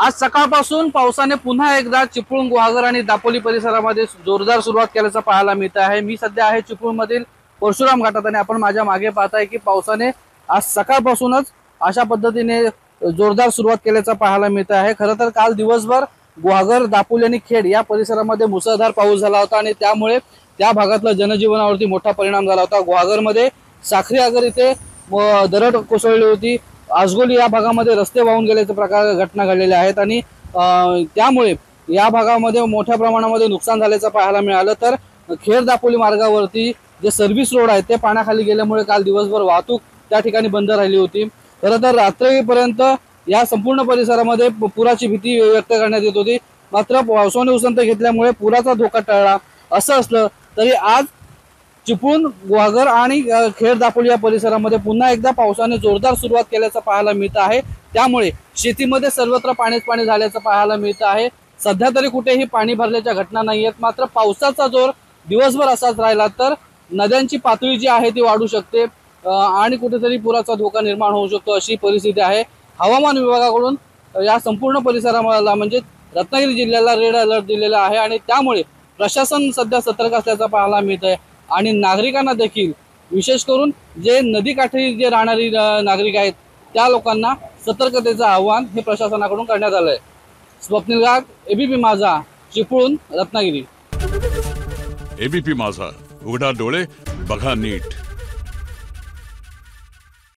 आज सकाळपासून पावसाने पुन्हा एकदा चिपळूण, गुहागर आणि दापोली परिसरामध्ये जोरदार सुरुवात केल्याचं पाहायला मिळत आहे। मी सध्या आहे चिपळूणमधील परशुराम घाटात आणि आपण माझ्या मागे पाहताय की पावसाने आज सकाळपासूनच अशा पद्धतीने जोरदार सुरुवात केल्याचं पाहायला मिळत आहे। खरं तर काल दिवसभर गुहागर, दापोली आणि खेड या परिसरामध्ये मुसळधार पाऊस झाला होता आणि त्यामुळे त्या भागातल्या जनजीवनावरती मोठा परिणाम झाला होता। गुहागरमध्ये साखरी आगर इथे दरड कोसळली होती। आजगोली या भागामध्ये रस्ते वाहून गेल्याचे प्रकार घटना घडलेल्या आहेत आणि त्यामुळे या भागामध्ये मोठ्या प्रमाणामध्ये नुकसान झाल्याचं पाहायला मिळालं। तर खेड दापोली मार्गावरती जे सर्व्हिस रोड आहेत ते पाण्याखाली गेल्यामुळे काल दिवसभर वाहतूक त्या ठिकाणी बंद राहिली होती। खरं तर रात्रीपर्यंत या संपूर्ण परिसरामध्ये पुराची भीती व्यक्त करण्यात येत होती, मात्र पावसाने उसंत घेतल्यामुळे पुराचा धोका टळला। असं असलं तरी आज चिपळूण, गुहागर आणि खेड दापोली या परिसरामध्ये पुन्हा एकदा पावसाने जोरदार सुरुवात केल्याचं पाहायला मिळत आहे। त्यामुळे शेतीमध्ये सर्वत्र पाणीच पाणी झाल्याचं पाहायला मिळत आहे। सध्या तरी कुठेही पाणी भरल्याच्या घटना नाही आहेत, मात्र पावसाचा जोर दिवसभर असाच राहिला तर नद्यांची पातळी जी आहे ती वाढू शकते आणि कुठेतरी पुराचा धोका निर्माण होऊ शकतो, अशी परिस्थिती आहे। हवामान विभागाकडून या संपूर्ण परिसराला म्हणजे रत्नागिरी जिल्ह्याला रेड अलर्ट दिलेला आहे आणि त्यामुळे प्रशासन सध्या सतर्क असल्याचं पाहायला मिळत आहे आणि नागरिकांना देखील, विशेष करून जे नदीकाठी जे राहणारी नागरिक आहेत त्या लोकांना सतर्कतेचं आवाहन हे प्रशासनाकडून करण्यात आलं आहे। स्वप्नील गाग, एबीपी माझा, चिपळूण, रत्नागिरी। एबीपी माझा, उघडा डोळे बघा नीट।